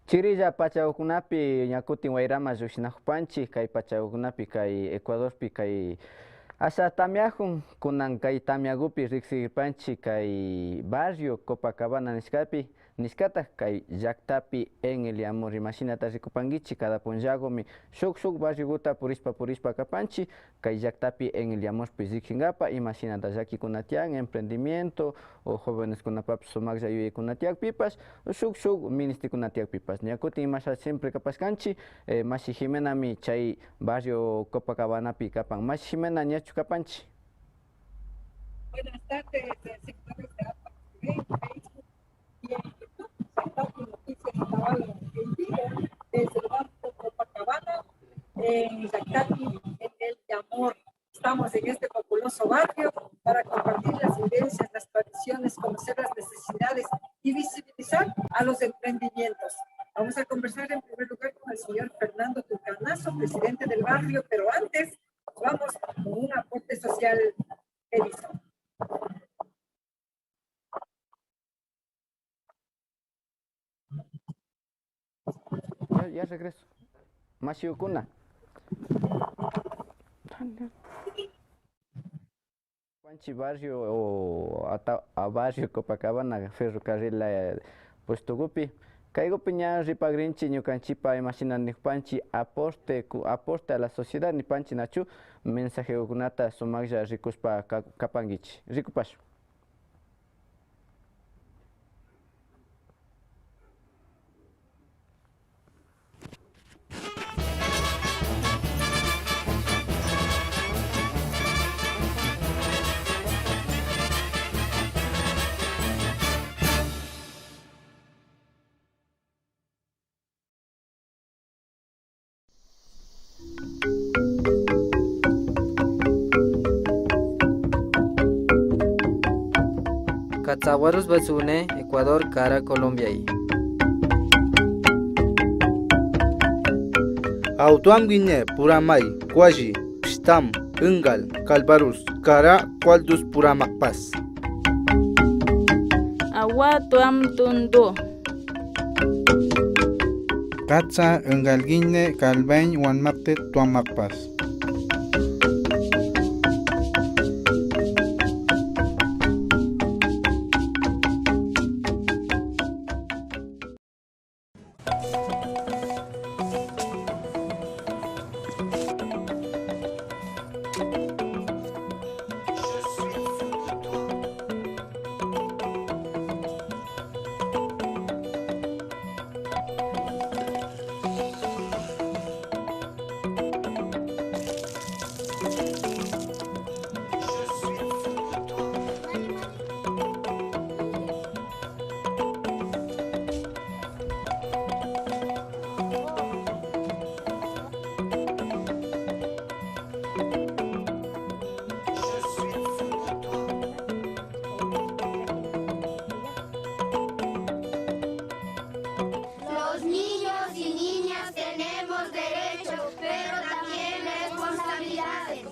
Chirilla pachawkunapi ñakutin wayraman llushinakupanchik kay pachawkunapi kay Ecuadorpi kay asha tamiakun kunan kay tamiakupi riqsiripanchik kay barrio Copacabana niskata kay llaktapi en el Amur imashinata rikupankichik cada punllagomi shuk barriota purispa kapanchik kay llaktapi en el Amurpi riksinkapa imashinata llakikuna tiyan emprendimiento o jóveneskunapapish sumaklla yuyaykuna tiyakpipash shuk ministikuna tiyakpipash ñakutin imasha siempre kapashkanchik Mashi Jimenami chay barrio Copacabanapi kapan Mashi Jimena ñachu kapanchik. Buenas tardes, sectores de APA TV, Facebook y en YouTube. Sentado Noticias Tabalo en vivo desde el barrio Copacabana, en Yactati, en el Amor. Estamos en este populoso barrio para compartir las vivencias, las tradiciones, conocer las necesidades y visibilizar a los emprendimientos. Vamos a conversar en primer lugar con el señor Fernando Tucanazo, presidente del barrio, pero antes vamos con un aporte social, Edison. Ya regreso. Mashiukuna. Panchi barrio o a barrio Copacabana ferrocarril puesto gupi. Caigo piña ripagrinchi ñucanchipa imaginan panchi aporte a la sociedad ni panchi nachu mensaje ukunata sumagya rikuspa kapangichi. Rikupash. Catzahuaros Basune, Ecuador, cara Colombia. Autuam Guine, Puramay, Kwaji, Pstam, Ungal, Calvarus, Cara, Qualdus Puramakpas. Agua tuam tundu. Katsa, Ungal Guine, Calvain, Wanmapte, Tuamakpas.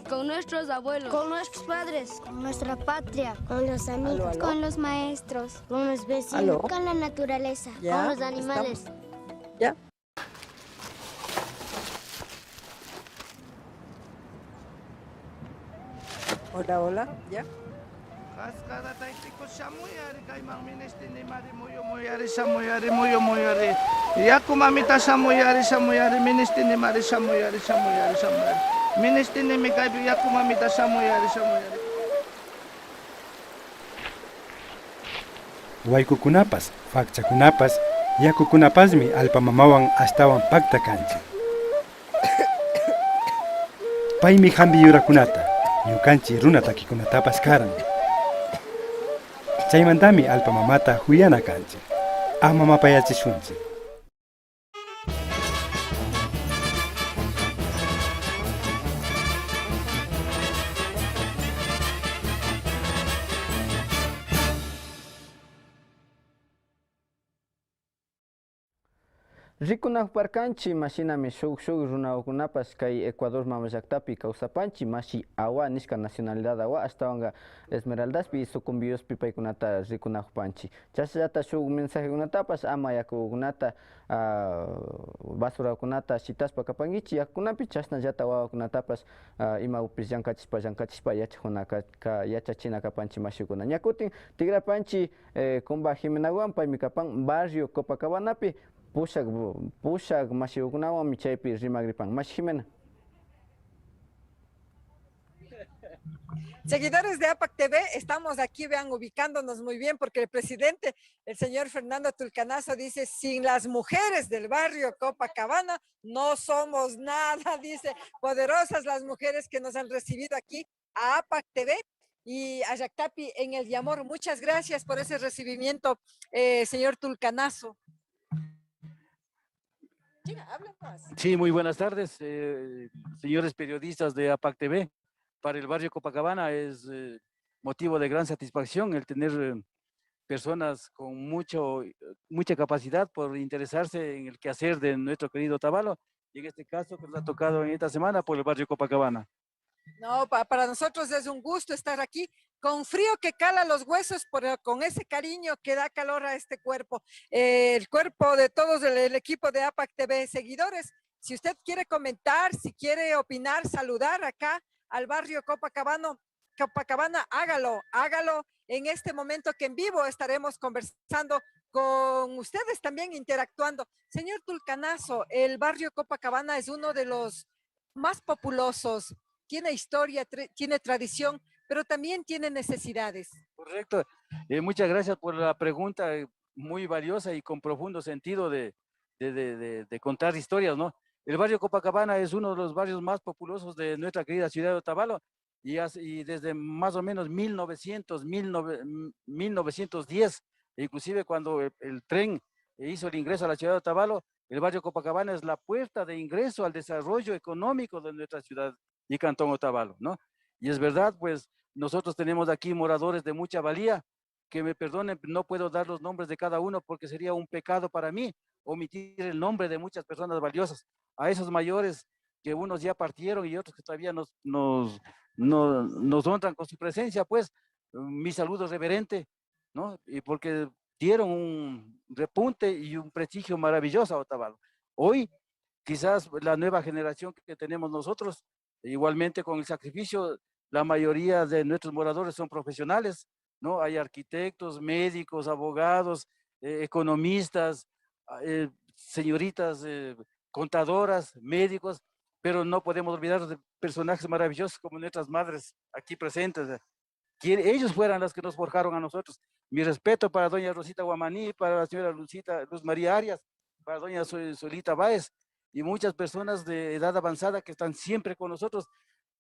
Con nuestros abuelos, con nuestros padres, con nuestra patria, con los amigos, con los maestros, con los vecinos, con la naturaleza, ¿ya? Con los animales. ¿Ya? Hola, hola, ¿ya? Yaku mamita samuyari ministini mari samuyari. Ministini mikaipi yaku mamita samuyari. Waykukunapas, fakchakunapas, yakukunapasmi alpamamawan astawan pakta kanchik. Paymi hambi yurakunata, ñukanchik runa takikunatapas karan. Chaymantami alpamamata huyana kanchik, amamapayachishunchik. Rikunaparkanchi mashinami shuk runakunapas kay Ecuador mamallaktapi kawsapanchi mashi awa nishka nacionalidad awa ashtawanga Esmeraldaspi y Sucumbiyospi paykunata rikunakpanchi chashllata shuk mensajekunatapas ama yakukunata basurakunata shitaspa kapankichi yakunapi chashnallata wawakunatapas imapis llankachishpa yachachina kapanchi mashikuna ñakutin tigrapanchi Comba Jimenawan paymi kapan barrio Copacabanapi pushak mashiukunawan chaypi rimagripan mashi Jimena. Seguidores de APAC TV, estamos aquí, vean, ubicándonos muy bien, porque el presidente, el señor Fernando Tulcanazo, dice, sin las mujeres del barrio Copacabana no somos nada, dice, poderosas las mujeres que nos han recibido aquí a APAC TV y a Yactapi en el Yamor. Muchas gracias por ese recibimiento, señor Tulcanazo. Sí, muy buenas tardes, señores periodistas de APAC TV. Para el barrio Copacabana es motivo de gran satisfacción el tener personas con mucha capacidad por interesarse en el quehacer de nuestro querido Otavalo, y en este caso que nos ha tocado en esta semana por el barrio Copacabana. No, para nosotros es un gusto estar aquí, con frío que cala los huesos, pero con ese cariño que da calor a este cuerpo. El cuerpo de todos el equipo de APAC TV. Seguidores, si usted quiere comentar, si quiere opinar, saludar acá al barrio Copacabana, hágalo en este momento que en vivo estaremos conversando con ustedes, también interactuando. Señor Tulcanazo, el barrio Copacabana es uno de los más populosos, tiene historia, tiene tradición, pero también tiene necesidades. Correcto. Muchas gracias por la pregunta muy valiosa y con profundo sentido de contar historias, ¿no? El barrio Copacabana es uno de los barrios más populosos de nuestra querida ciudad de Otavalo y desde más o menos 1910, inclusive cuando el tren hizo el ingreso a la ciudad de Otavalo, el barrio Copacabana es la puerta de ingreso al desarrollo económico de nuestra ciudad y cantón Otavalo, ¿no? Y es verdad, pues nosotros tenemos aquí moradores de mucha valía, que me perdonen, no puedo dar los nombres de cada uno porque sería un pecado para mí omitir el nombre de muchas personas valiosas. A esos mayores que unos ya partieron y otros que todavía nos honran con su presencia, pues mi saludo reverente, ¿no? Y porque dieron un repunte y un prestigio maravilloso a Otavalo. Hoy, quizás la nueva generación que tenemos nosotros, igualmente con el sacrificio, la mayoría de nuestros moradores son profesionales, ¿no? Hay arquitectos, médicos, abogados, economistas, señoritas contadoras, médicos, pero no podemos olvidar de personajes maravillosos como nuestras madres aquí presentes. Ellos fueran las que nos forjaron a nosotros. Mi respeto para doña Rosita Guamaní, para la señora Luz María Arias, para doña Solita Báez y muchas personas de edad avanzada que están siempre con nosotros,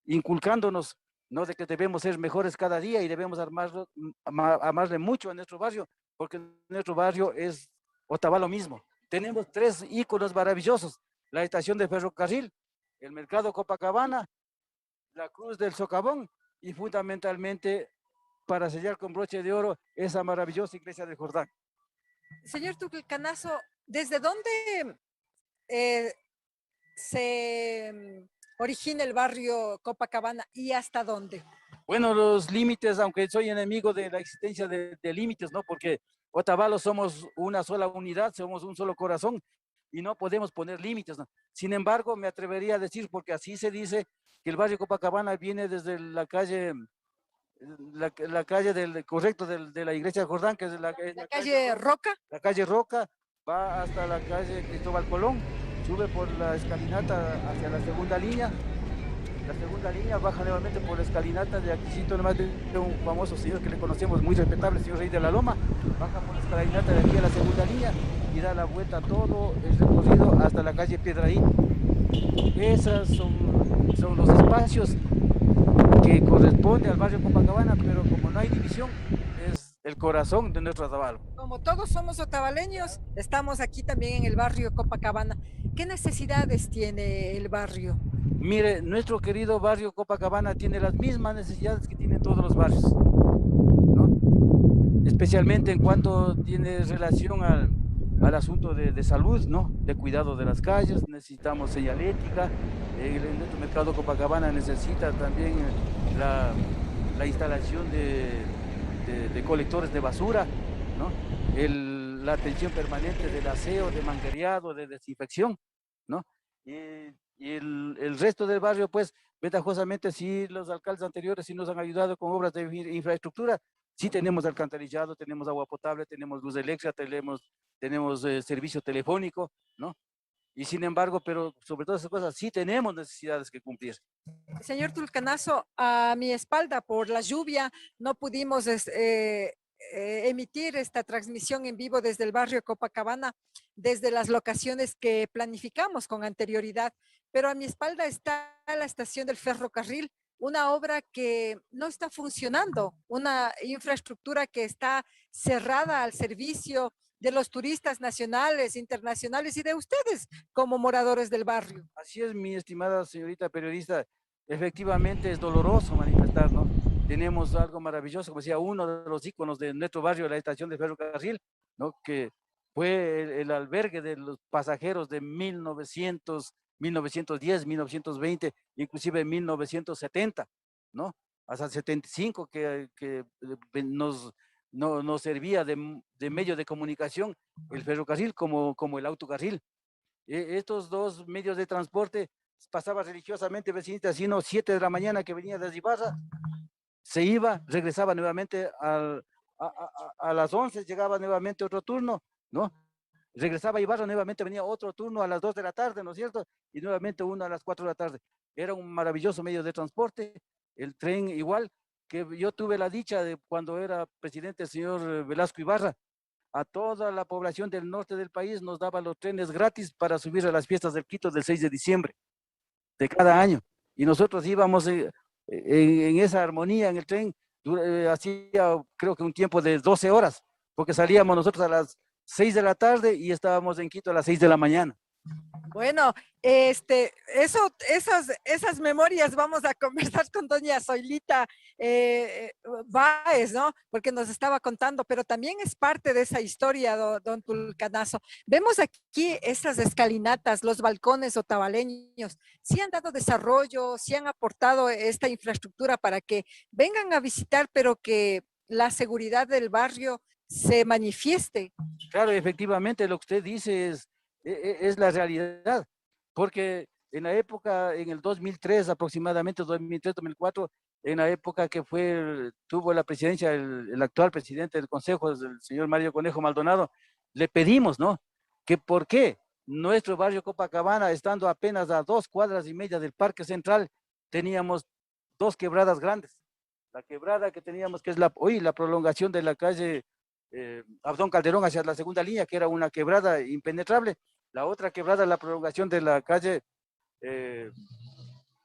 inculcándonos, ¿no?, de que debemos ser mejores cada día y debemos amarle mucho a nuestro barrio, porque nuestro barrio es Otavalo mismo. Tenemos 3 íconos maravillosos: la estación de ferrocarril, el mercado Copacabana, la cruz del Socavón y fundamentalmente, para sellar con broche de oro, esa maravillosa iglesia del Jordán. Señor Tulcanazo, ¿desde dónde se origina el barrio Copacabana y hasta dónde? Bueno, los límites, aunque soy enemigo de la existencia de límites, ¿no? Porque Otavalo somos una sola unidad, somos un solo corazón y no podemos poner límites, ¿no? Sin embargo, me atrevería a decir, porque así se dice, que el barrio Copacabana viene desde la calle, la calle de la iglesia de Jordán, que es la calle Roca. La calle Roca, va hasta la calle Cristóbal Colón, sube por la escalinata hacia la segunda línea. La segunda línea baja nuevamente por la escalinata de aquí, nomás de un famoso señor que le conocemos, muy respetable, señor Rey de la Loma. Baja por la escalinata de aquí a la segunda línea y da la vuelta todo el recorrido hasta la calle Piedraín. Esos son los espacios que corresponden al barrio Copacabana, pero como no hay división, es el corazón de nuestro Otavalo. Como todos somos otavaleños, estamos aquí también en el barrio Copacabana. ¿Qué necesidades tiene el barrio? Mire, nuestro querido barrio Copacabana tiene las mismas necesidades que tienen todos los barrios, ¿no? Especialmente en cuanto tiene relación al asunto de salud, ¿no? De cuidado de las calles, necesitamos señalética, nuestro mercado Copacabana necesita también la instalación de colectores de basura, ¿no? La atención permanente del aseo, de manguereado, de desinfección, ¿no? Y el resto del barrio, pues, ventajosamente, sí, los alcaldes anteriores sí nos han ayudado con obras de infraestructura. Sí tenemos alcantarillado, tenemos agua potable, tenemos luz eléctrica, tenemos servicio telefónico, ¿no? Y sin embargo, pero sobre todas esas cosas, sí tenemos necesidades que cumplir. Señor Tulcanazo, a mi espalda, por la lluvia, no pudimos emitir esta transmisión en vivo desde el barrio Copacabana, desde las locaciones que planificamos con anterioridad, pero a mi espalda está la estación del ferrocarril, una obra que no está funcionando, una infraestructura que está cerrada al servicio de los turistas nacionales, internacionales y de ustedes como moradores del barrio. Así es, mi estimada señorita periodista, efectivamente es doloroso manifestar, ¿no? Tenemos algo maravilloso, como decía, uno de los íconos de nuestro barrio, la estación de ferrocarril, ¿no? Que fue el albergue de los pasajeros de 1910, 1920, inclusive 1970, ¿no? Hasta 75 que nos servía de medio de comunicación el ferrocarril como el autocarril. Estos dos medios de transporte pasaba religiosamente, vecinita, sino 7 de la mañana que venía desde Ibarra, se iba, regresaba nuevamente a las 11, llegaba nuevamente otro turno, ¿no? Regresaba a Ibarra, nuevamente venía otro turno a las 2 de la tarde, ¿no es cierto? Y nuevamente uno a las 4 de la tarde. Era un maravilloso medio de transporte, el tren igual, que yo tuve la dicha de cuando era presidente el señor Velasco Ibarra, a toda la población del norte del país nos daba los trenes gratis para subir a las fiestas del Quito del 6 de diciembre de cada año. Y nosotros íbamos en esa armonía en el tren, hacía creo que un tiempo de 12 horas, porque salíamos nosotros a las 6 de la tarde y estábamos en Quito a las 6 de la mañana. Bueno, esas memorias vamos a conversar con doña Zoilita Báez, ¿no? Porque nos estaba contando, pero también es parte de esa historia, don Tulcanazo. Vemos aquí esas escalinatas, los balcones otavaleños, sí han dado desarrollo, sí han aportado esta infraestructura para que vengan a visitar, pero que la seguridad del barrio se manifieste. Claro, efectivamente, lo que usted dice es la realidad, porque en la época, en el 2003 aproximadamente, 2003-2004, en la época que tuvo la presidencia el actual presidente del Consejo, el señor Mario Conejo Maldonado, le pedimos, ¿no? Que por qué nuestro barrio Copacabana, estando apenas a 2 cuadras y media del Parque Central, teníamos 2 quebradas grandes. La quebrada que teníamos, que es hoy la prolongación de la calle Abdón Calderón hacia la segunda línea, que era una quebrada impenetrable. La otra quebrada, la prolongación de la calle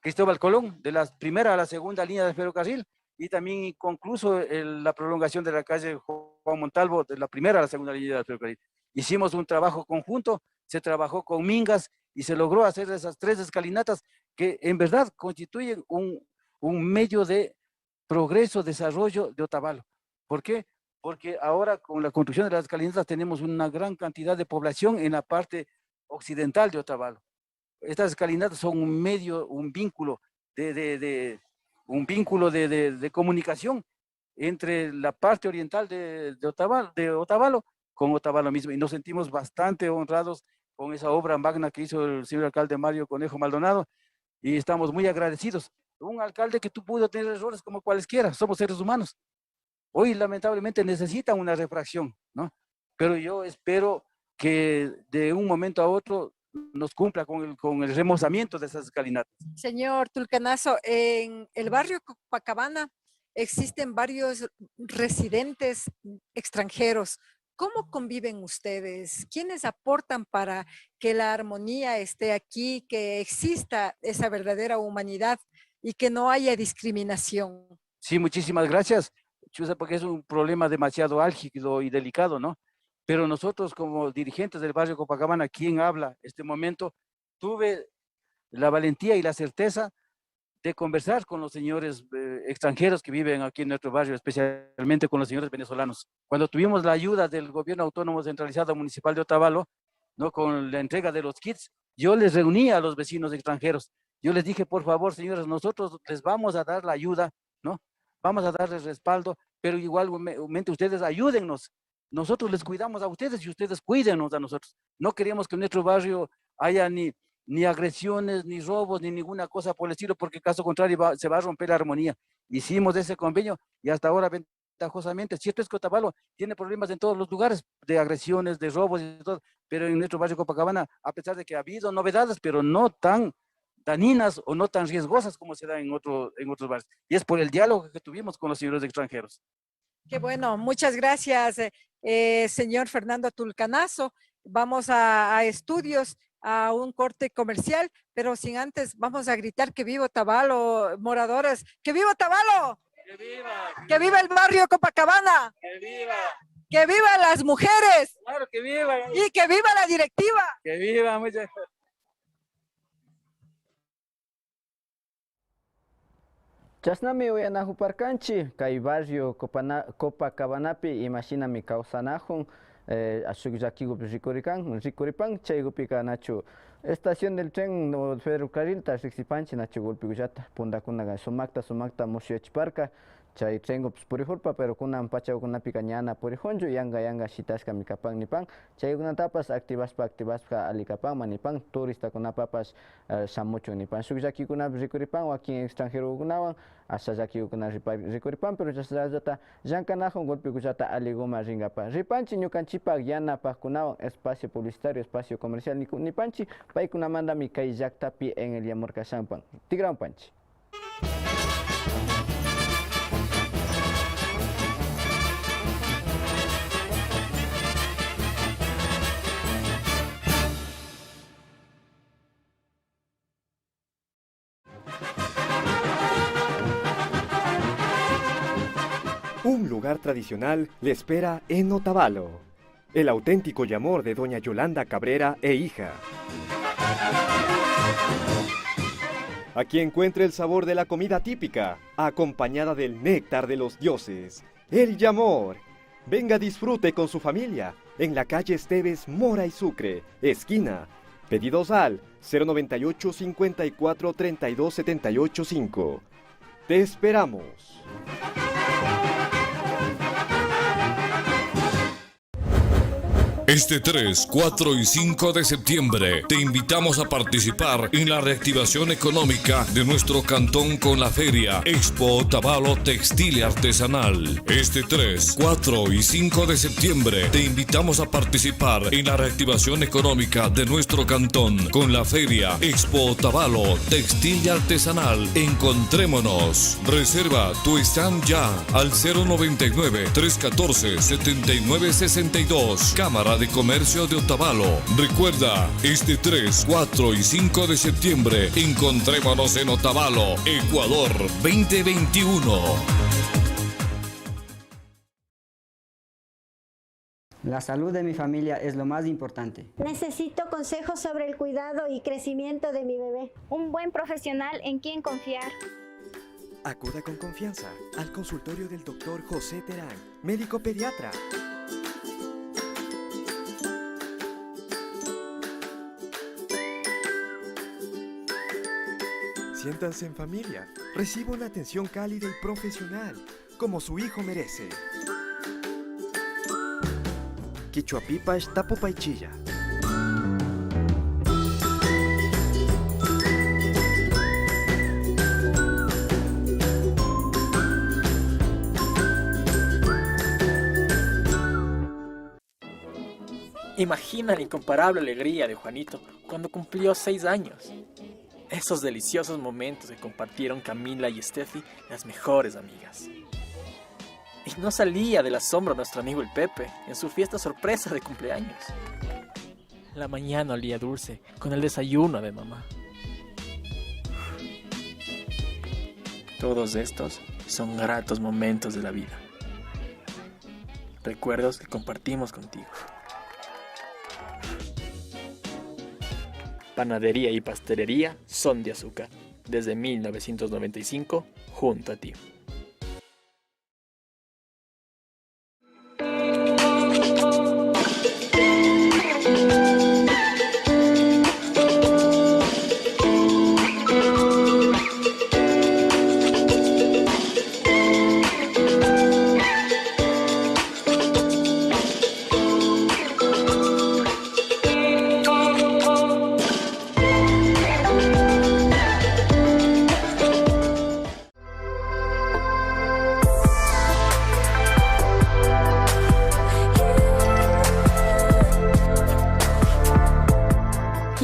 Cristóbal Colón, de la primera a la segunda línea del ferrocarril, y también inconcluso la prolongación de la calle Juan Montalvo, de la primera a la segunda línea del ferrocarril. Hicimos un trabajo conjunto, se trabajó con Mingas y se logró hacer esas 3 escalinatas que en verdad constituyen un medio de progreso, desarrollo de Otavalo. ¿Por qué? Porque ahora con la construcción de las escalinatas tenemos una gran cantidad de población en la parte occidental de Otavalo. Estas escalinatas son un medio, un vínculo de comunicación entre la parte oriental de Otavalo con Otavalo mismo, y nos sentimos bastante honrados con esa obra magna que hizo el señor alcalde Mario Conejo Maldonado, y estamos muy agradecidos. Un alcalde que pudo tener errores como cualesquiera, somos seres humanos. Hoy lamentablemente necesitan una refracción, ¿no? Pero yo espero que de un momento a otro nos cumpla con el remozamiento de esas escalinatas. Señor Tulcanazo, en el barrio Copacabana existen varios residentes extranjeros. ¿Cómo conviven ustedes? ¿Quiénes aportan para que la armonía esté aquí, que exista esa verdadera humanidad y que no haya discriminación? Sí, muchísimas gracias, Chuza, porque es un problema demasiado álgido y delicado, ¿no? Pero nosotros como dirigentes del barrio Copacabana, quien habla este momento, tuve la valentía y la certeza de conversar con los señores extranjeros que viven aquí en nuestro barrio, especialmente con los señores venezolanos. Cuando tuvimos la ayuda del gobierno autónomo centralizado municipal de Otavalo, ¿no? Con la entrega de los kits, yo les reuní a los vecinos extranjeros. Yo les dije, por favor, señores, nosotros les vamos a dar la ayuda, ¿no? Vamos a darles respaldo, pero igualmente ustedes ayúdennos. Nosotros les cuidamos a ustedes y ustedes cuídenos a nosotros. No queremos que en nuestro barrio haya ni agresiones, ni robos, ni ninguna cosa por el estilo, porque caso contrario se va a romper la armonía. Hicimos ese convenio y hasta ahora ventajosamente, cierto es que Otavalo tiene problemas en todos los lugares de agresiones, de robos y todo, pero en nuestro barrio Copacabana, a pesar de que ha habido novedades, pero no tan dañinas o no tan riesgosas como se da en otros barrios. Y es por el diálogo que tuvimos con los señores extranjeros. Qué bueno, muchas gracias, señor Fernando Tulcanazo. Vamos a estudios, a un corte comercial, pero sin antes vamos a gritar que viva Otavalo, moradores, que viva Otavalo, ¡Que viva! que viva el barrio Copacabana, ¡Que viva! que viva las mujeres, ¡Claro, que viva! y que viva la directiva. ¡Que viva! Muchas gracias. Chasnami uyanahuparkanchi kay barrio Copacabanapi imashinami kawsanajun ashukllakigupi rikuripan chaygupi nachu estación del tren o ferrocarril ta riksipanchi nachu golpigullata pundakunaga sumakta musyachparka chay trengupish purijurpa pero kunan pachawkunapi ñana purijunchu yanga shitashkami kapan nipan chaykunatapas activaspa alikapanman nipan turistakunapapas shamuchun nipan shuk llakikunapi rikuripan wakin extranjerokunawan asha llakikuna rikuripan pero chasllata llankanajun golpikullata aliguma ringapa ripanchi ñukanchipak yanapajkunawan espacio publicitario espacio comercial nipanchi paykunamandami kay llaktapi en el Yamurkashanpan tigrawanpanchi. Un lugar tradicional le espera en Otavalo. El auténtico yamor de doña Yolanda Cabrera e hija. Aquí encuentra el sabor de la comida típica, acompañada del néctar de los dioses. El yamor. Venga, disfrute con su familia en la calle Esteves, Mora y Sucre, esquina. Pedidos al 098 54 32 78 5. Te esperamos. Este 3, 4 y 5 de septiembre te invitamos a participar en la reactivación económica de nuestro cantón con la feria Expo Otavalo Textil y Artesanal. Este 3, 4 y 5 de septiembre te invitamos a participar en la reactivación económica de nuestro cantón con la feria Expo Otavalo Textil y Artesanal. Encontrémonos. Reserva tu stand ya al 099 314 7962. Cámara de Comercio de Otavalo. Recuerda, este 3, 4 y 5 de septiembre, encontrémonos en Otavalo, Ecuador 2021. La salud de mi familia es lo más importante. Necesito consejos sobre el cuidado y crecimiento de mi bebé. Un buen profesional en quien confiar. Acuda con confianza al consultorio del Dr. José Terán, médico pediatra. Siéntanse en familia. Reciba una atención cálida y profesional, como su hijo merece. Quichuapipash Tapupaychilla. Imagina la incomparable alegría de Juanito cuando cumplió 6 años. Esos deliciosos momentos que compartieron Camila y Steffi, las mejores amigas. Y no salía del asombro nuestro amigo el Pepe en su fiesta sorpresa de cumpleaños. La mañana olía dulce con el desayuno de mamá. Todos estos son gratos momentos de la vida. Recuerdos que compartimos contigo. Panadería y pastelería Son de Azúcar, desde 1995, junto a ti.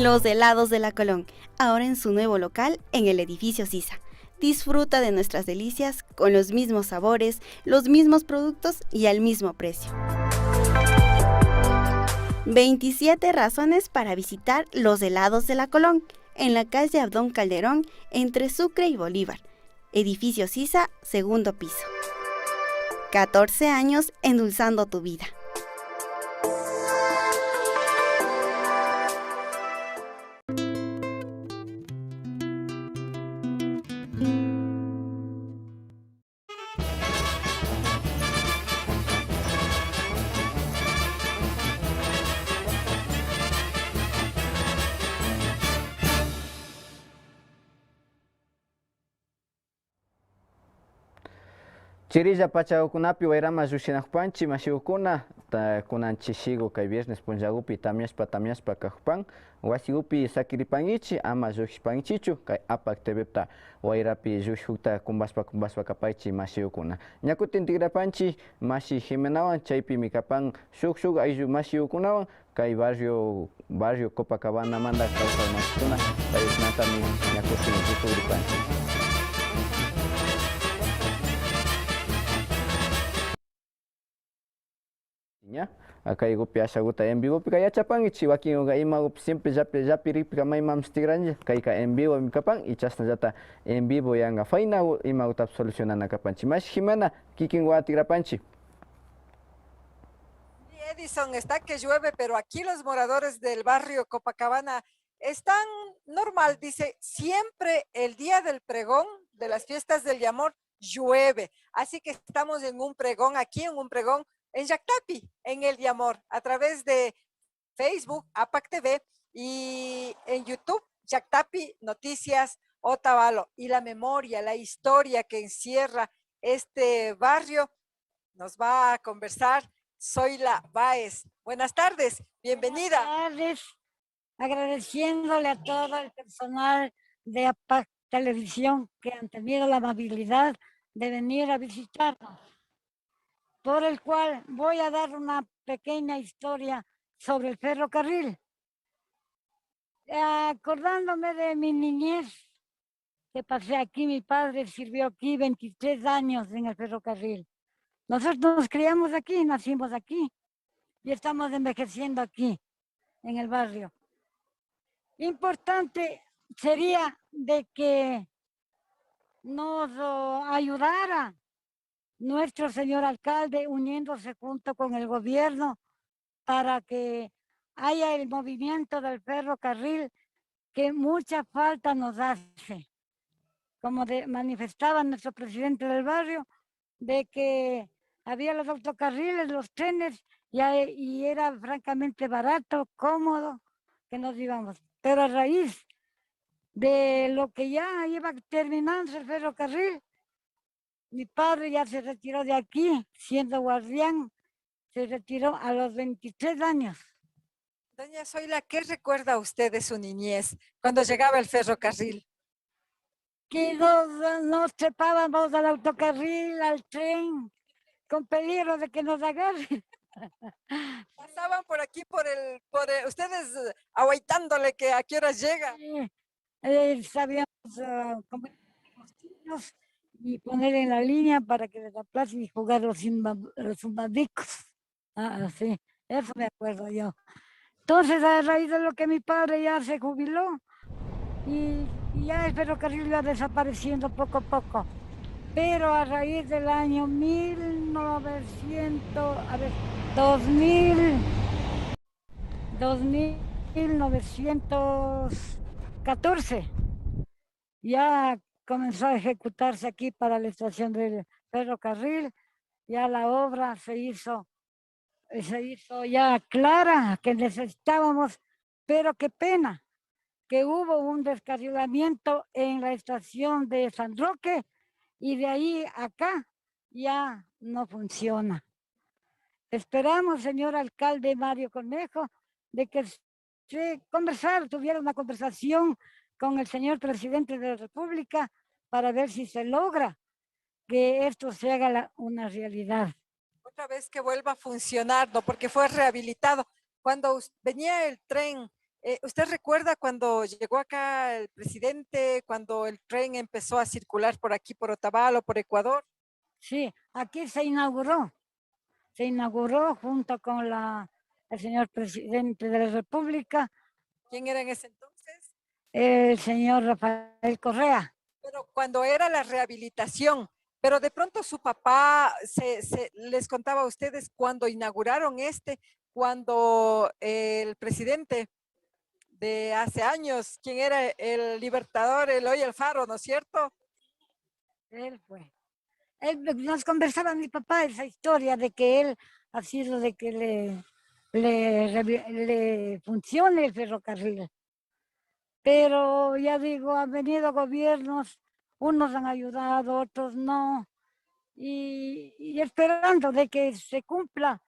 Los helados de la Colón, ahora en su nuevo local en el edificio Sisa. Disfruta de nuestras delicias con los mismos sabores, los mismos productos y al mismo precio. 27 razones para visitar los helados de la Colón, en la calle Abdón Calderón, entre Sucre y Bolívar. Edificio Sisa, segundo piso. 14 años endulzando tu vida. Chirilla pachakunapi wayrama llukshinakpanchi mashikukuna kunanchik kay viernes punllakupi tamiaspa kajpan wasikupi sakiripankichik ama llukshpankichichu kay APAC TVta wayrapi llukshukta kumbaspa kapaychik mashikukuna. Ñakutin tigrapanchik mashi Jimenawan chaypimi kapan shuk ayllu mashikukunawan kay barrio Copacabana manda kawsay mashikuna paykunatami ñakutin rikuripanchik. Acá igupi ashaguta en vivo pika yachapan y chihuaquinga ima siempre yapi ripika maimam stigranja kaika en vivo mi kapan y chasna yata en vivo yanga faina ima utap solucionana kapanchi más Jimena kikin tigrapanchi. Edison, está que llueve, pero aquí los moradores del barrio Copacabana están normal, dice, siempre el día del pregón de las fiestas del Yamor llueve, así que estamos en un pregón en Yactapi, en el Yamor, a través de Facebook, APAC TV, y en YouTube, Yactapi Noticias Otavalo. Y la memoria, la historia que encierra este barrio, nos va a conversar Zoila Báez. Buenas tardes, bienvenida. Buenas tardes, agradeciéndole a todo el personal de APAC Televisión que han tenido la amabilidad de venir a visitarnos, por el cual voy a dar una pequeña historia sobre el ferrocarril. Acordándome de mi niñez, que pasé aquí, mi padre sirvió aquí 23 años en el ferrocarril. Nosotros nos criamos aquí, nacimos aquí y estamos envejeciendo aquí, en el barrio. Importante sería de que nos ayudara nuestro señor alcalde uniéndose junto con el gobierno para que haya el movimiento del ferrocarril que mucha falta nos hace. Como manifestaba nuestro presidente del barrio, de que había los autocarriles, los trenes, y era francamente barato, cómodo, que nos íbamos. Pero a raíz de lo que ya iba terminando el ferrocarril, mi padre ya se retiró de aquí, siendo guardián, se retiró a los 23 años. Doña Zoila, ¿qué recuerda usted de su niñez cuando llegaba el ferrocarril? Que nos trepábamos al autocarril, al tren, con peligro de que nos agarren. Pasaban por aquí, ustedes aguaitándole que a qué horas llega. Sabíamos comer los y poner en la línea para que les aplace y jugar los zumbadicos. Sí, eso me acuerdo yo. Entonces, a raíz de lo que mi padre ya se jubiló, y ya el ferrocarril iba desapareciendo poco a poco. Pero a raíz del año 1914, ya comenzó a ejecutarse aquí para la estación del ferrocarril, ya la obra se hizo ya clara, que necesitábamos, pero qué pena que hubo un descarrilamiento en la estación de San Roque y de ahí acá ya no funciona. Esperamos, señor alcalde Mario Cornejo, de que tuviera una conversación con el señor presidente de la República para ver si se logra que esto se haga una realidad. Otra vez que vuelva a funcionar, ¿no? Porque fue rehabilitado. Cuando venía el tren ¿Usted recuerda cuando llegó acá el presidente, cuando el tren empezó a circular por aquí, por Otavalo, por Ecuador? Sí, aquí se inauguró junto con el señor presidente de la República, ¿Quién era en ese entonces? el señor Rafael Correa. Pero cuando era la rehabilitación, pero de pronto su papá les contaba a ustedes cuando inauguraron cuando el presidente de hace años, quien era el libertador Eloy Alfaro, ¿no es cierto? Él fue. Nos conversaba mi papá esa historia de que él ha sido de que le funcione el ferrocarril. Pero ya digo, han venido gobiernos, unos han ayudado, otros no, y esperando de que se cumpla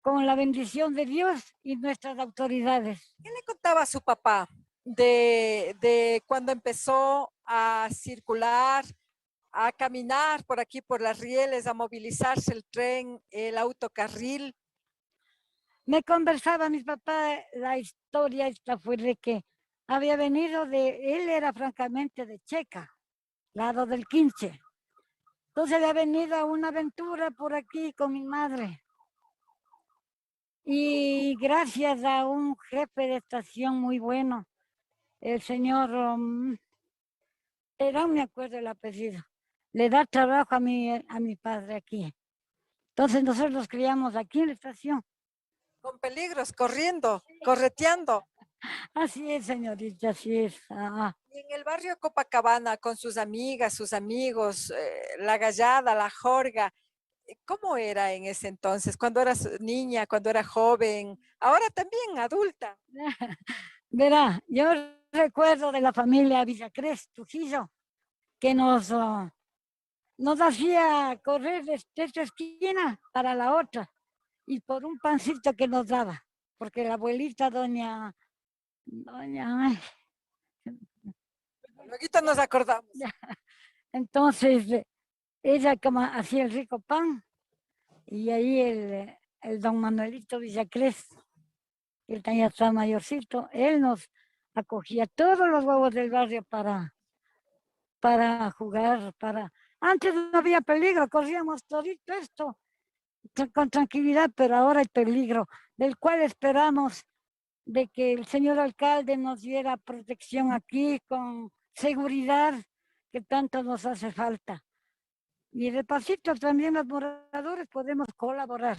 con la bendición de Dios y nuestras autoridades. ¿Qué le contaba a su papá de cuando empezó a circular, a caminar por aquí, por las rieles, a movilizarse el tren, el autocarril? Me conversaba mi papá, la historia esta fue de que había venido él era francamente de Checa, lado del Quinche. Entonces había venido a una aventura por aquí con mi madre. Y gracias a un jefe de estación muy bueno, el señor Terán, me acuerdo el apellido, le da trabajo a mi padre aquí. Entonces nosotros nos criamos aquí en la estación. Con peligros, corriendo, correteando. Así es, señorita, así es. Y en el barrio Copacabana, con sus amigas, sus amigos, la gallada, la jorga, ¿cómo era en ese entonces? Cuando eras niña, cuando era joven, ahora también adulta. Verá, yo recuerdo de la familia Villacrés, Trujillo, que nos hacía correr de esta esquina para la otra y por un pancito que nos daba, porque la abuelita doña, Luego nos acordamos. Entonces, ella como hacía el rico pan y ahí el don Manuelito Villacrés, él ya está mayorcito, él nos acogía todos los huevos del barrio para jugar, Antes no había peligro, corríamos todito esto con tranquilidad, pero ahora hay peligro, del cual esperamos de que el señor alcalde nos diera protección aquí con seguridad que tanto nos hace falta. Y de pasito también los moradores podemos colaborar.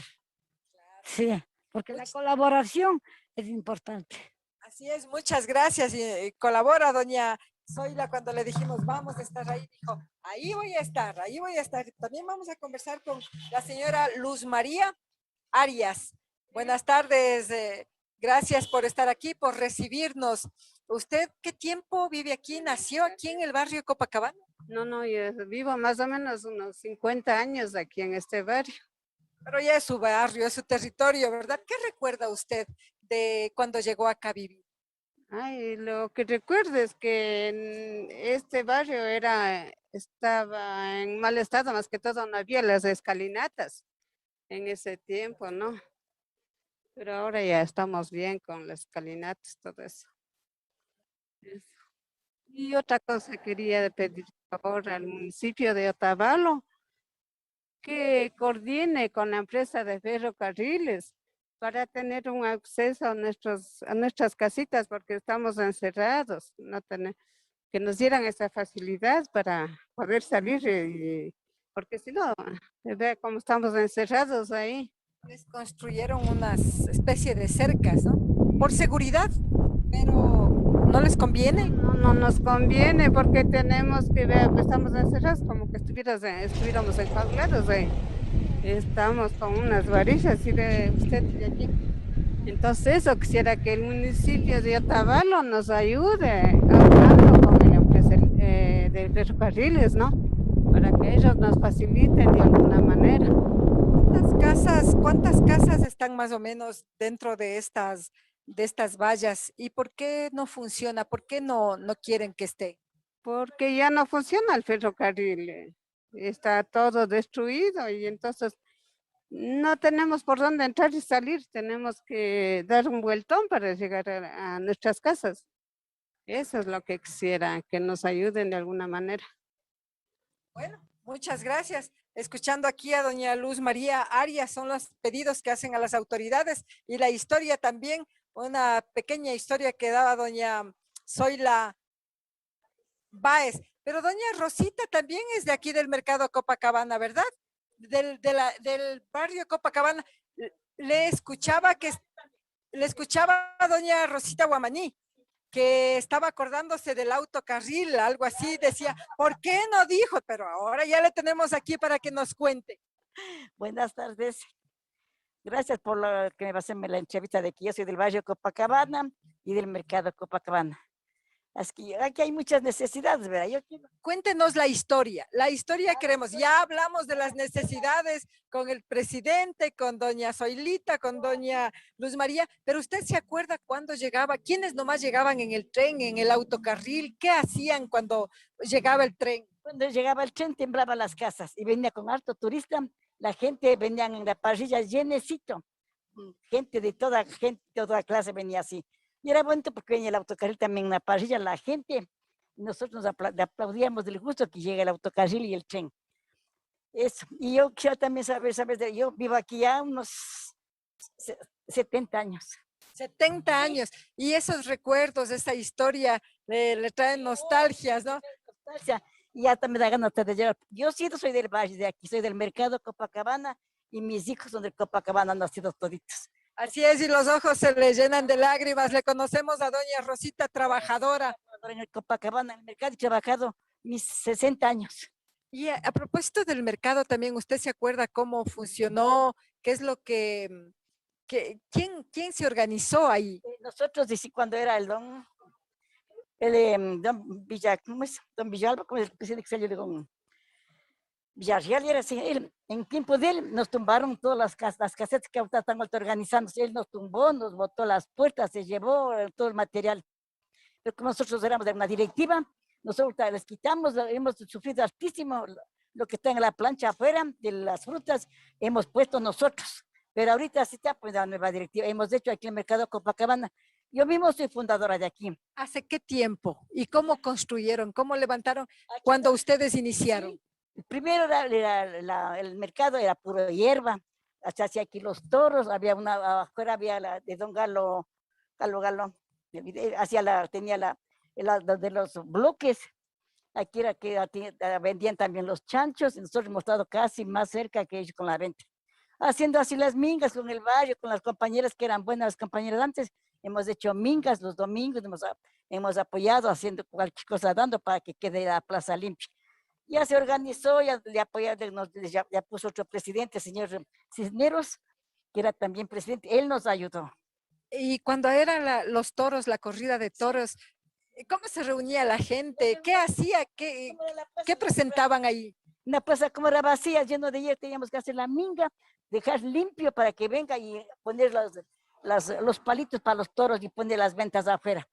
Sí, porque la colaboración es importante. Así es, muchas gracias. Y colabora doña Zoila cuando le dijimos vamos a estar ahí, dijo, ahí voy a estar, ahí voy a estar. También vamos a conversar con la señora Luz María Arias. Buenas tardes, gracias por estar aquí, por recibirnos. ¿Usted qué tiempo vive aquí? ¿Nació aquí en el barrio Copacabana? No, yo vivo más o menos unos 50 años aquí en este barrio. Pero ya es su barrio, es su territorio, ¿verdad? ¿Qué recuerda usted de cuando llegó acá a vivir? Ay, lo que recuerdo es que en este barrio estaba en mal estado, más que todo no había las escalinatas en ese tiempo, ¿no? Pero ahora ya estamos bien con las escalinatas, todo eso. Y otra cosa quería pedir favor al municipio de Otavalo, que coordine con la empresa de ferrocarriles para tener un acceso a nuestras casitas, porque estamos encerrados, que nos dieran esa facilidad para poder salir, porque si no, ve cómo estamos encerrados ahí. Les construyeron una especie de cercas, ¿no? Por seguridad, pero ¿no les conviene? No nos conviene porque tenemos que ver, estamos encerrados como que estuviéramos enjaulados ahí. Estamos con unas varillas, y ve usted de aquí. Entonces eso, quisiera que el municipio de Otavalo nos ayude hablando con la empresa de ferrocarriles, ¿no? Para que ellos nos faciliten de alguna manera. ¿Cuántas casas están más o menos dentro de estas vallas? ¿Y por qué no funciona? ¿Por qué no quieren que esté? Porque ya no funciona el ferrocarril. Está todo destruido y entonces no tenemos por dónde entrar y salir, tenemos que dar un vueltón para llegar a nuestras casas. Eso es lo que quisiera, que nos ayuden de alguna manera. Bueno, muchas gracias. Escuchando aquí a doña Luz María Arias, son los pedidos que hacen a las autoridades y la historia también, una pequeña historia que daba doña Zoila Báez. Pero doña Rosita también es de aquí del mercado Copacabana, ¿verdad? Del barrio Copacabana. Le escuchaba a doña Rosita Guamaní, que estaba acordándose del autocarril, algo así, decía, ¿por qué no dijo? Pero ahora ya le tenemos aquí para que nos cuente. Buenas tardes. Gracias por lo que me va a hacerme la entrevista de aquí. Yo soy del barrio Copacabana y del mercado Copacabana. Así que aquí hay muchas necesidades, ¿verdad? Cuéntenos la historia queremos. Ya hablamos de las necesidades con el presidente, con doña Zoilita, con doña Luz María, pero ¿usted se acuerda cuándo llegaba? ¿Quiénes nomás llegaban en el tren, en el autocarril? ¿Qué hacían cuando llegaba el tren? Cuando llegaba el tren temblaban las casas y venía con harto turista. La gente venía en la parrilla llenecito. Gente de toda clase venía así. Y era bonito porque venía el autocarril también en la parrilla, la gente, nosotros nos aplaudíamos del gusto que llega el autocarril y el tren. Eso. Y yo quiero también saber, yo vivo aquí ya unos 70 años. 70 años. Y esos recuerdos, esa historia, le traen nostalgias, ¿no? Nostalgia. Y hasta me da ganas de llegar. Yo sí no soy del valle de aquí, soy del mercado Copacabana y mis hijos son del Copacabana, nacidos toditos. Así es, y los ojos se le llenan de lágrimas. Le conocemos a doña Rosita, trabajadora. En el Copacabana, en el mercado, he trabajado mis 60 años. Y a propósito del mercado también, ¿usted se acuerda cómo funcionó? ¿Qué es lo quién se organizó ahí? Nosotros, cuando era el don Villa, ¿cómo es? Don Villalba, ¿cómo es el presidente que salió de Villarreal? Era así, en tiempo de él nos tumbaron todas las casetas que ahorita están organizándose. Él nos tumbó, nos botó las puertas, se llevó todo el material. Pero como nosotros éramos de una directiva, nosotros les quitamos, hemos sufrido altísimo lo que está en la plancha afuera de las frutas, hemos puesto nosotros. Pero ahorita sí está pues la nueva directiva. Hemos hecho aquí en el mercado Copacabana. Yo mismo soy fundadora de aquí. ¿Hace qué tiempo? ¿Y cómo construyeron? ¿Cómo levantaron cuando ustedes iniciaron? Sí. Primero el mercado era puro hierba, hasta hacia aquí los toros, afuera había la de don Galo, tenía de los bloques, aquí era que vendían también los chanchos, y nosotros hemos estado casi más cerca que ellos con la venta. Haciendo así las mingas con el barrio, con las compañeras que eran buenas compañeras antes, hemos hecho mingas los domingos, hemos apoyado haciendo cualquier cosa, dando para que quede la plaza limpia. Ya se organizó, ya puso otro presidente, el señor Cisneros, que era también presidente, él nos ayudó. Y cuando eran los toros, la corrida de toros, ¿cómo se reunía la gente? ¿Qué hacía? ¿Qué presentaban ahí? Una plaza como era vacía, lleno de hierro, teníamos que hacer la minga, dejar limpio para que venga y poner los palitos para los toros y poner las ventas afuera.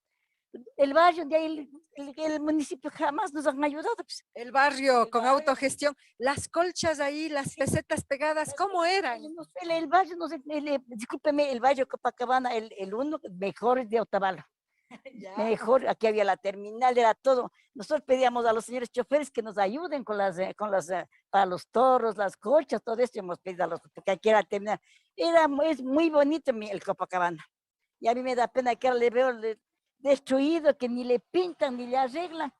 El barrio, de ahí el municipio jamás nos han ayudado. Pues. El barrio con autogestión, las colchas ahí, las pesetas pegadas, ¿cómo eran? El barrio, discúlpeme, el barrio Copacabana, el uno mejor es de Otavalo. Mejor, aquí había la terminal, era todo. Nosotros pedíamos a los señores choferes que nos ayuden para los toros, las colchas, todo esto hemos pedido a los, porque aquí era la terminal. Es muy bonito el Copacabana. Y a mí me da pena que ahora le veo destruido, que ni le pintan ni le arreglan.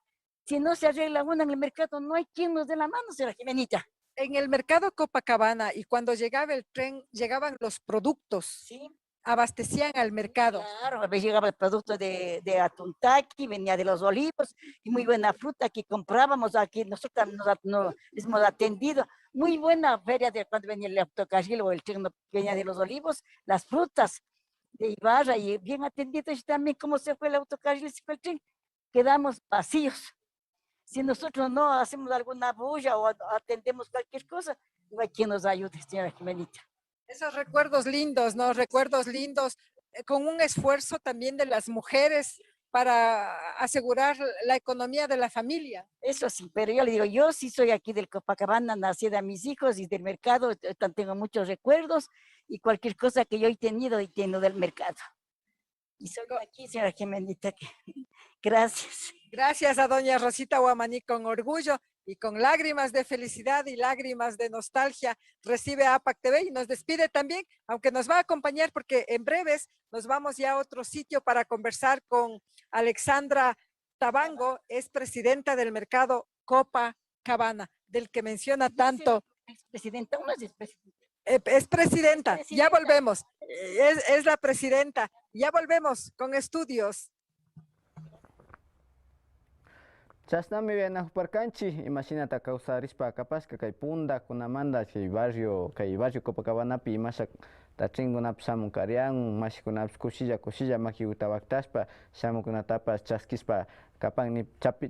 Si no se arregla uno en el mercado, no hay quien nos dé la mano, señora Jimenita. En el mercado Copacabana, y cuando llegaba el tren, llegaban los productos. Sí. Abastecían al mercado. Claro, a veces llegaba el producto de Atuntaqui, venía de los Olivos, y muy buena fruta que comprábamos aquí, nosotros nos hemos atendido, muy buena feria de cuando venía el autocarril o el tren venía de los Olivos, las frutas de Ibarra, y bien atendidos, y también como se fue el autocarril, se fue el tren, quedamos vacíos. Si nosotros no hacemos alguna bulla o atendemos cualquier cosa, no hay quien nos ayude, señora Jimenita. Esos recuerdos lindos, ¿no? Recuerdos lindos, con un esfuerzo también de las mujeres para asegurar la economía de la familia. Eso sí, pero yo le digo, yo sí soy aquí del Copacabana, nací de mis hijos y del mercado, tengo muchos recuerdos y cualquier cosa que yo he tenido y tengo del mercado. Y soy aquí, señora Jimenita. Gracias. Gracias a doña Rosita Huamaní, con orgullo y con lágrimas de felicidad y lágrimas de nostalgia recibe a APAC TV y nos despide también, aunque nos va a acompañar porque en breves nos vamos ya a otro sitio para conversar con Alexandra Tabango, es presidenta del mercado Copacabana, del que menciona tanto. ¿Es presidenta o no es presidenta? Es presidenta, ya volvemos, es la presidenta, ya volvemos con estudios. Chasnami viena parcanchi, imagínate causar ispa capaz que hay punda con amanda que barrio Copacabana pi masak tachingo nap samu karian mashikuna kusilla maki utawaktaspa samu kuna tapas chaskispa kapang ni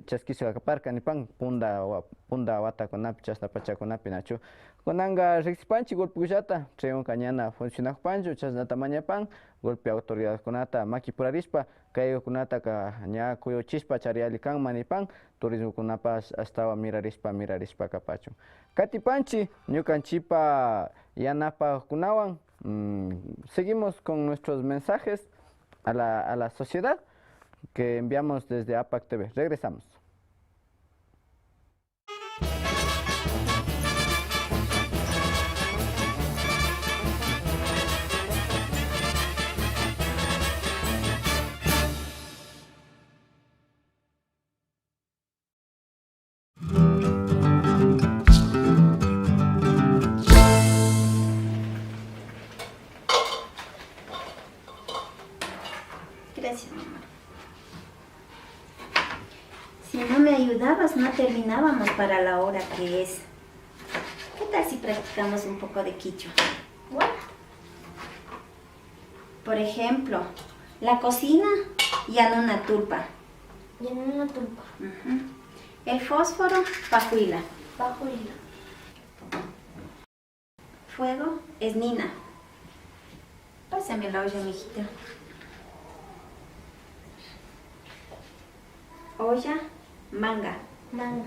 chaskispa kaparka ni pang punda wata kunap chasna pachakunapi nachu kunanga rixipanchi golpe kuyata treon cañana funcionakpanchu chasna tamaña pan golpe autoridad kunata maki purarispa kayo kunata ka nya kuyo chispa chariali kan manipan turismo kunapas hasta mirarispa kapachu katipanchi ñukanchipa yanapa kunawan. Seguimos con nuestros mensajes a la sociedad que enviamos desde APAC TV. Regresamos. Gracias, mamá. Si no me ayudabas, no terminábamos para la hora que es. ¿Qué tal si practicamos un poco de quichua? Bueno. Por ejemplo, la cocina ya no una tulpa. Ya no una tulpa. El fósforo, pajuila. Pajuila. Fuego es nina. Pásame la olla, mijita. Olla, manga. Manga.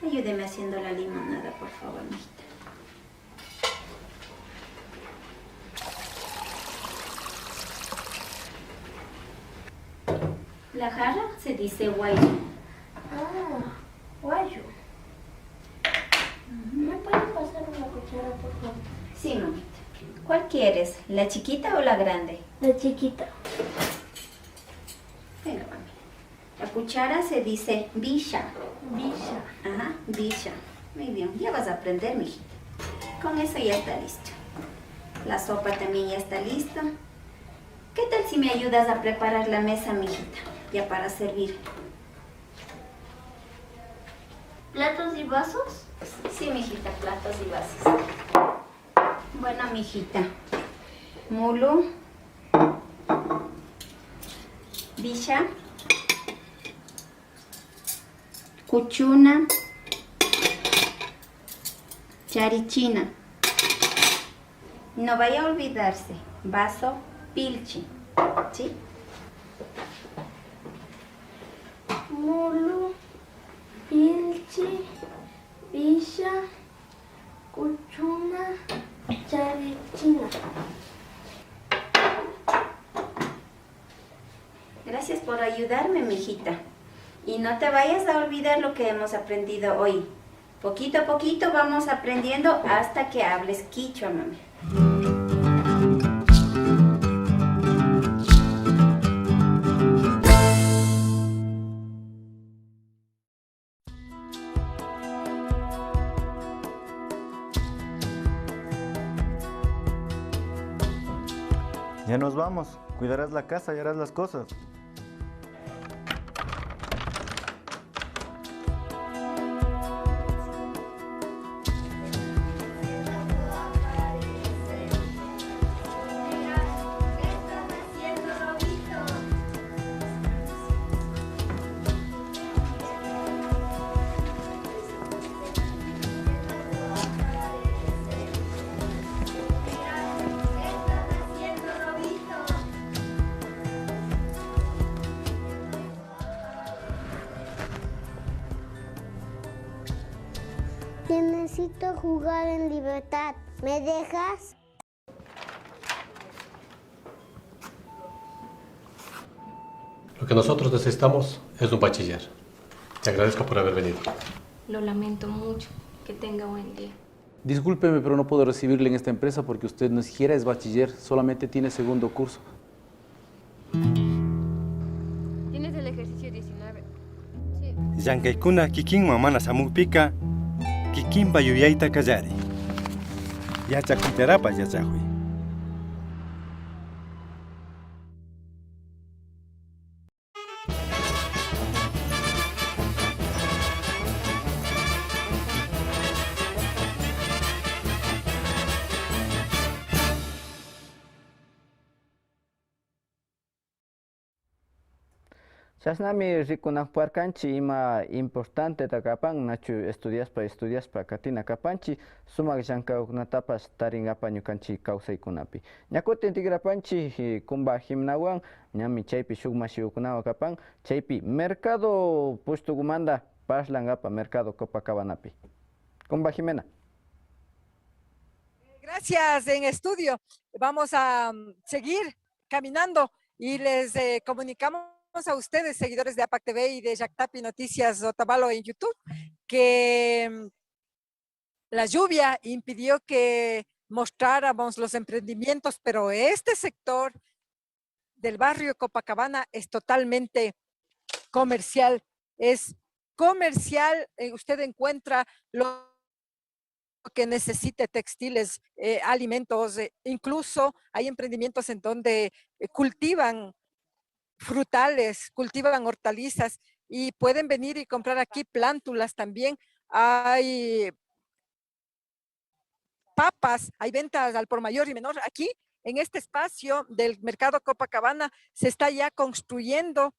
Ayúdeme haciendo la limonada, por favor, mijita. La jarra se dice guayo. Ah, guayo. ¿Me pueden pasar una cuchara, por favor? Sí, mamita. ¿Cuál quieres? ¿La chiquita o la grande? La chiquita. Venga, mami. La cuchara se dice bisha. Bisha. Ajá, bisha. Muy bien, ya vas a aprender, mijita. Con eso ya está listo. La sopa también ya está lista. ¿Qué tal si me ayudas a preparar la mesa, mijita? Ya para servir. ¿Platos y vasos? Sí, mijita, platos y vasos. Bueno, mijita. Mulo. Bisha. Cuchuna. Charichina. No vaya a olvidarse. Vaso pilchi. ¿Sí? Mulo, pilchi, bisha, cuchuna, charichina. Gracias por ayudarme, mijita. Y no te vayas a olvidar lo que hemos aprendido hoy. Poquito a poquito vamos aprendiendo hasta que hables quichua, mami. Ya nos vamos. Cuidarás la casa y harás las cosas. Necesito jugar en libertad. ¿Me dejas? Lo que nosotros necesitamos es un bachiller. Te agradezco por haber venido. Lo lamento mucho. Que tenga buen día. Discúlpeme, pero no puedo recibirle en esta empresa porque usted ni siquiera es bachiller, solamente tiene segundo curso. ¿Tienes el ejercicio 19? Sí. Yankaykuna kikin mamana samukpika, kikin bayuyaita kallari. Yachakuterapa yachajuy. Chasnami rikunakparkanchi ima importante takapan nachu estudias pa katina kapanchi sumak llank'awkunatapas taringapan ñukanchik kawsaykunapi. Ñakutin tigrapanchik kumba himnawan ñami chaypi shuk masiyukunawan kapan chaypi mercado pushtukumanta paslangapan mercado Copacabanapi. Kumba Jimena. Gracias en estudio. Vamos a seguir caminando y les comunicamos a ustedes, seguidores de APAC TV y de Yactapi Noticias Otavalo en YouTube, que la lluvia impidió que mostráramos los emprendimientos, pero este sector del barrio Copacabana es totalmente comercial. Es comercial, usted encuentra lo que necesite, textiles, alimentos, incluso hay emprendimientos en donde cultivan frutales, cultivan hortalizas y pueden venir y comprar aquí plántulas también. Hay papas, hay ventas al por mayor y menor. Aquí, en este espacio del mercado Copacabana, se está ya construyendo,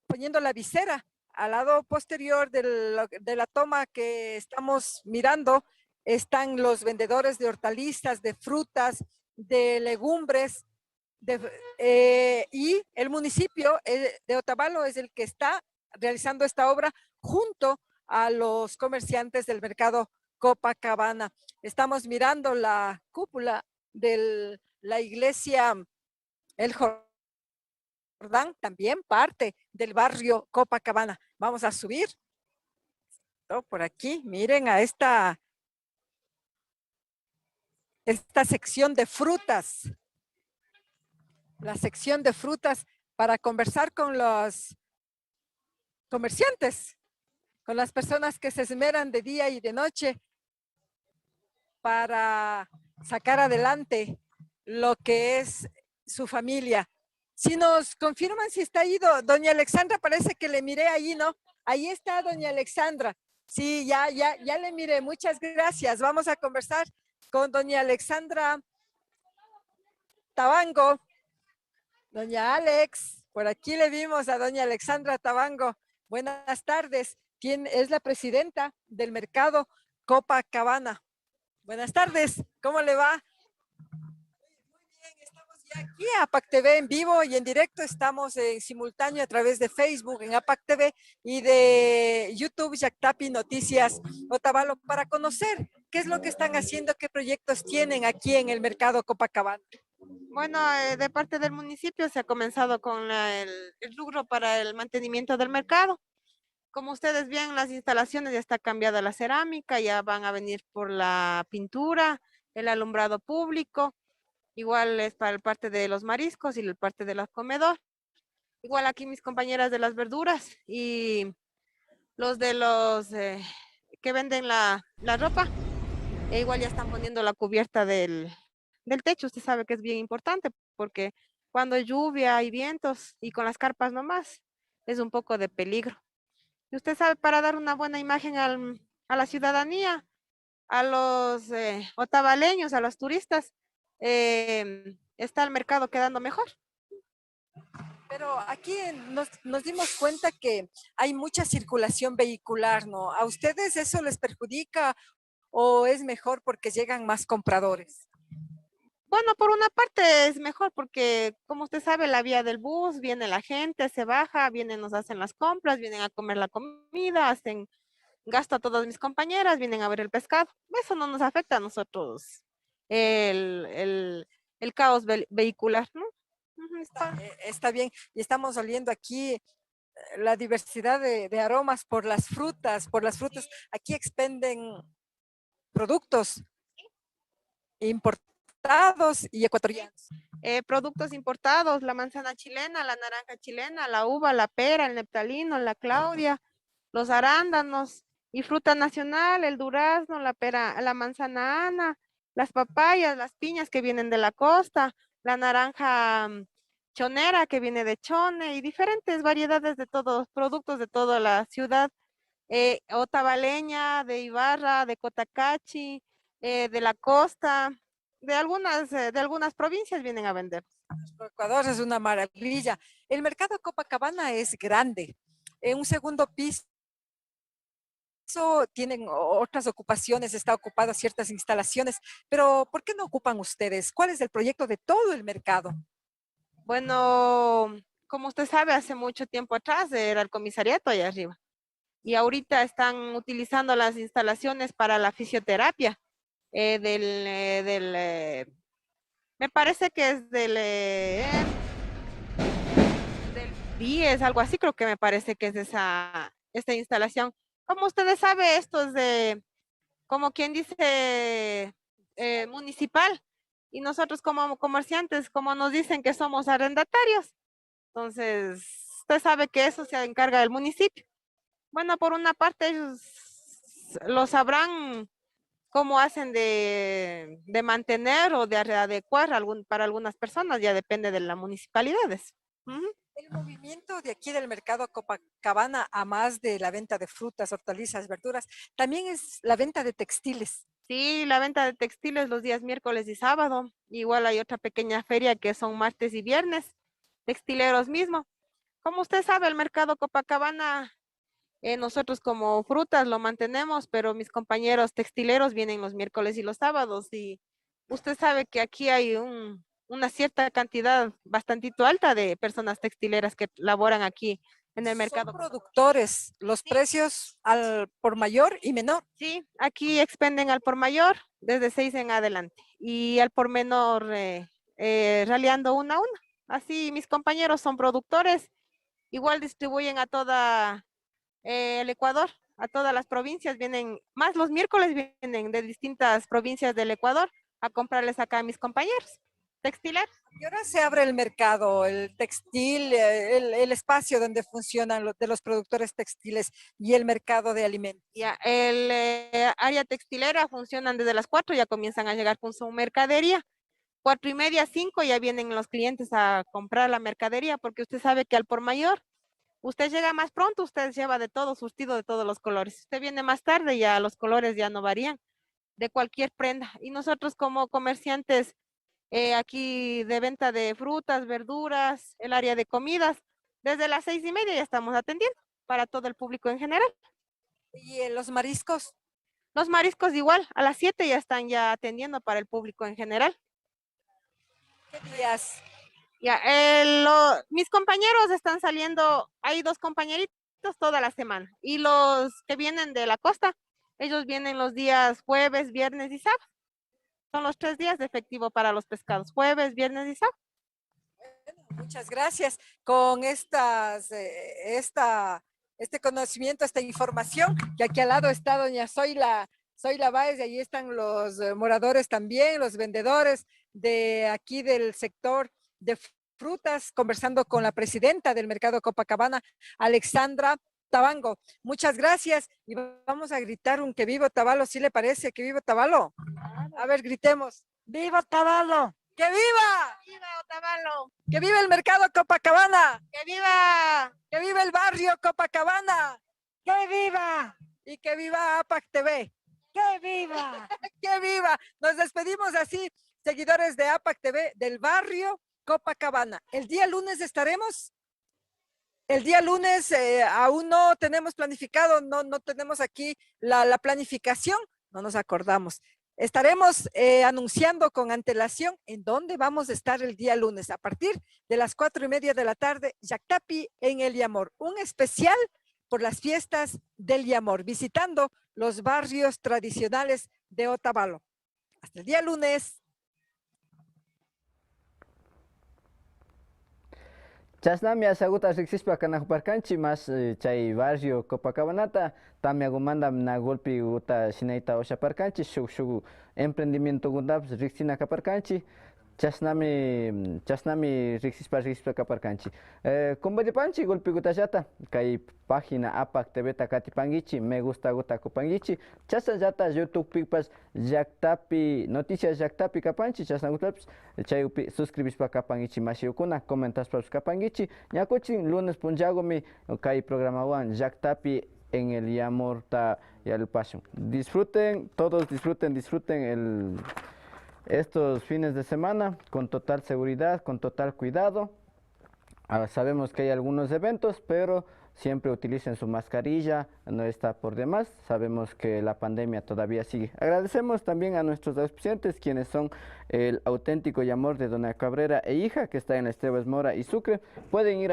poniendo la visera. Al lado posterior de la toma que estamos mirando, están los vendedores de hortalizas, de frutas, de legumbres, y el municipio de Otavalo es el que está realizando esta obra junto a los comerciantes del mercado Copacabana. Estamos mirando la cúpula de la iglesia El Jordán, también parte del barrio Copacabana. Vamos a subir por aquí. Miren a esta sección de frutas. La sección de frutas para conversar con los comerciantes, con las personas que se esmeran de día y de noche para sacar adelante lo que es su familia. Si nos confirman si está ahí, doña Alexandra, parece que le miré ahí, ¿no? Ahí está doña Alexandra. Sí, ya le miré. Muchas gracias. Vamos a conversar con doña Alexandra Tabango. Doña Alex, por aquí le vimos a doña Alexandra Tabango. Buenas tardes. Es la presidenta del mercado Copacabana. Buenas tardes. ¿Cómo le va? Muy bien, estamos ya aquí a APAC TV en vivo y en directo. Estamos en simultáneo a través de Facebook en APAC TV y de YouTube Yactapi Noticias Otavalo para conocer qué es lo que están haciendo, qué proyectos tienen aquí en el mercado Copacabana. Bueno, de parte del municipio se ha comenzado con el rubro para el mantenimiento del mercado. Como ustedes ven, las instalaciones ya está cambiada la cerámica, ya van a venir por la pintura, el alumbrado público. Igual es para el parte de los mariscos y el parte de los comedor. Igual aquí mis compañeras de las verduras y los de los que venden la ropa. E igual ya están poniendo la cubierta del techo. Usted sabe que es bien importante porque cuando hay lluvia y vientos y con las carpas nomás es un poco de peligro. Y usted sabe, para dar una buena imagen a la ciudadanía, a los otavaleños, a los turistas, está el mercado quedando mejor. Pero aquí nos dimos cuenta que hay mucha circulación vehicular, ¿no? ¿A ustedes eso les perjudica o es mejor porque llegan más compradores? Bueno, por una parte es mejor porque, como usted sabe, la vía del bus, viene la gente, se baja, vienen, nos hacen las compras, vienen a comer la comida, hacen gasto a todas mis compañeras, vienen a ver el pescado. Eso no nos afecta a nosotros, el caos vehicular, ¿no? Está bien, y estamos oliendo aquí la diversidad de aromas por las frutas, Aquí expenden productos importados y ecuatorianos. Productos importados, la manzana chilena, la naranja chilena, la uva, la pera, el neptalino, la claudia, los arándanos, y fruta nacional, el durazno, la pera, la manzana ana, las papayas, las piñas que vienen de la costa, la naranja chonera que viene de Chone, y diferentes variedades de todos, productos de toda la ciudad, otavaleña, de Ibarra, de Cotacachi, de la costa, de algunas provincias vienen a vender. Ecuador es una maravilla. El mercado de Copacabana es grande. En un segundo piso tienen otras ocupaciones, está ocupado ciertas instalaciones, pero ¿por qué no ocupan ustedes? ¿Cuál es el proyecto de todo el mercado? Bueno, como usted sabe, hace mucho tiempo atrás era el comisariato allá arriba, y ahorita están utilizando las instalaciones para la fisioterapia me parece que es del BIES, algo así, creo que me parece que es esta instalación. Como ustedes saben, esto es como quien dice, municipal, y nosotros como comerciantes, como nos dicen que somos arrendatarios, entonces usted sabe que eso se encarga del municipio. Bueno, por una parte ellos lo sabrán cómo hacen de mantener o de adecuar para algunas personas, ya depende de las municipalidades. El movimiento de aquí del mercado Copacabana, a más de la venta de frutas, hortalizas, verduras, también es la venta de textiles. Sí, la venta de textiles los días miércoles y sábado. Igual hay otra pequeña feria que son martes y viernes, textileros mismo. Como usted sabe, el mercado Copacabana, nosotros como frutas lo mantenemos, pero mis compañeros textileros vienen los miércoles y los sábados, y usted sabe que aquí hay una cierta cantidad bastantito alta de personas textileras que laboran aquí en el mercado. Son productores, los precios al por mayor y menor. Sí, aquí expenden al por mayor desde 6 en adelante, y al por menor raleando una a una. Así mis compañeros son productores, igual distribuyen a toda el Ecuador, a todas las provincias, vienen, más los miércoles vienen de distintas provincias del Ecuador a comprarles acá a mis compañeros textileros. ¿Y ahora se abre el mercado, el textil, el espacio donde funcionan de los productores textiles y el mercado de alimentos? Ya, el área textilera funcionan desde las 4, ya comienzan a llegar con su mercadería. 4:30, 5 ya vienen los clientes a comprar la mercadería, porque usted sabe que al por mayor, usted llega más pronto, usted lleva de todo, surtido de todos los colores. Si usted viene más tarde, ya los colores ya no varían de cualquier prenda. Y nosotros como comerciantes aquí de venta de frutas, verduras, el área de comidas, desde las 6:30 ya estamos atendiendo para todo el público en general. ¿Y los mariscos? Los mariscos igual, a las 7 ya están ya atendiendo para el público en general. ¿Qué días? Ya, mis compañeros están saliendo, hay 2 compañeritos toda la semana, y los que vienen de la costa, ellos vienen los días jueves, viernes y sábado. Son los 3 días de efectivo para los pescados, jueves, viernes y sábado. Bueno, muchas gracias. Con este conocimiento, esta información, que aquí al lado está doña Zoila Báez, y ahí están los moradores también, los vendedores de aquí del sector de frutas, conversando con la presidenta del mercado Copacabana, Alexandra Tabango. Muchas gracias, y vamos a gritar un que viva Otavalo, ¿sí le parece? Que viva Otavalo. A ver, gritemos. ¡Viva Otavalo! ¡Que viva! ¡Viva Otavalo! ¡Que viva el mercado Copacabana! ¡Que viva! ¡Que viva el barrio Copacabana! ¡Que viva! Y que viva APAC TV. ¡Que viva! ¡Que viva! Nos despedimos así, seguidores de APAC TV del barrio Copacabana. El día lunes estaremos. El día lunes aún no tenemos planificado, no tenemos aquí la planificación, no nos acordamos. Estaremos anunciando con antelación en dónde vamos a estar el día lunes, a partir de las 4:30 de la tarde, Yactapi en El Yamor. Un especial por las fiestas del Yamor, visitando los barrios tradicionales de Otavalo. Hasta el día lunes. Chasnami asaguta riksispa kanajuparkanchi mas chay barrio Copacabanata tamia gumanda na golpi uta shinaita oshaparkanchi shuk emprendimiento gundaps riksina kaparkanchi chasnami riksispa kaparkanchi kumbadipanchi golpi gutallata kay página apak tvta katipangichi me gusta guta kupangichi chasallata YouTube pipas llaktapi noticias llaktapi kapanchi chasnagutaps chayupi suscribispa kapangichi mashiukuna comentaspas kapangichi ñakuchin lunes punllagomi kay programawan llaktapi en el Yamor ta yalpashun. Disfruten, todos disfruten estos fines de semana con total seguridad, con total cuidado. Sabemos que hay algunos eventos, pero siempre utilicen su mascarilla, no está por demás. Sabemos que la pandemia todavía sigue. Agradecemos también a nuestros auspiciantes, quienes son el auténtico Yamor de Dona Cabrera e hija, que está en la Esteban Mora y Sucre. Pueden ir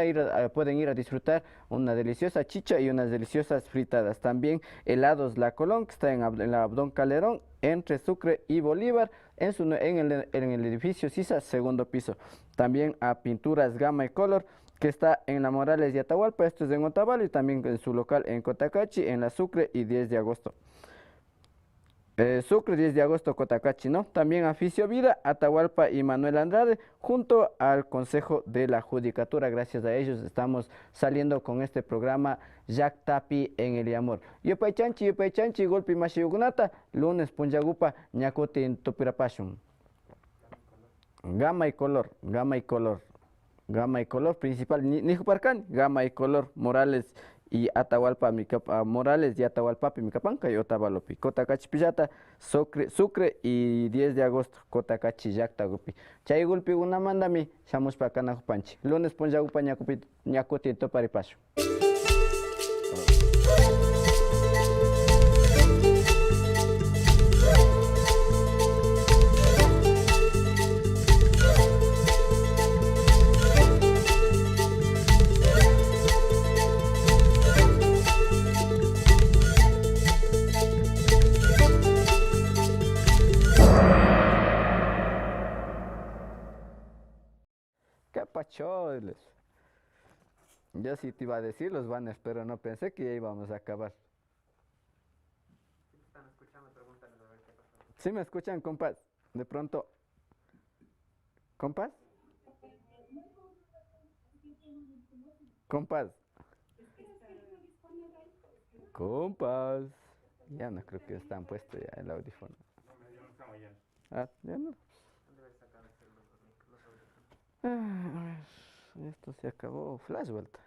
a disfrutar una deliciosa chicha y unas deliciosas fritadas. También helados La Colón, que está en la Abdón Calderón, entre Sucre y Bolívar, en el edificio Sisa, segundo piso. También a Pinturas Gama y Color, que está en la Morales y Atahualpa, esto es en Otavalo, y también en su local en Cotacachi, en la Sucre y 10 de agosto. Sucre, 10 de agosto, Cotacachi, ¿no? También a Ficio Vida, Atahualpa y Manuel Andrade, junto al Consejo de la Judicatura. Gracias a ellos estamos saliendo con este programa Llaktapi en el Yamor. Yopaychanchi, golpi mashiugunata, lunes punjagupa, ñacuti en Tupirapashun. Gama y color principal, Nijuparcan, Gama y color, Morales y Atahualpa, Morales y Atahualpapi, Micapanca y Otavalopi, Cotacachi Pillata, Sucre y 10 de agosto, Cotacachi Llaktagupi. Chay gulpi una mandami, chamos pa canajupanchi. Lunes ponjagupa ñacuti en Toparipashu. Pacholes. Yo sí te iba a decir los banners, pero no pensé que ya íbamos a acabar. ¿Sí me escuchan, compas? De pronto. ¿Compas? Compas. Compas. Ya no creo que están puestos ya el audífono. Ah, ya no. A ver, esto se acabó. Flash vuelta.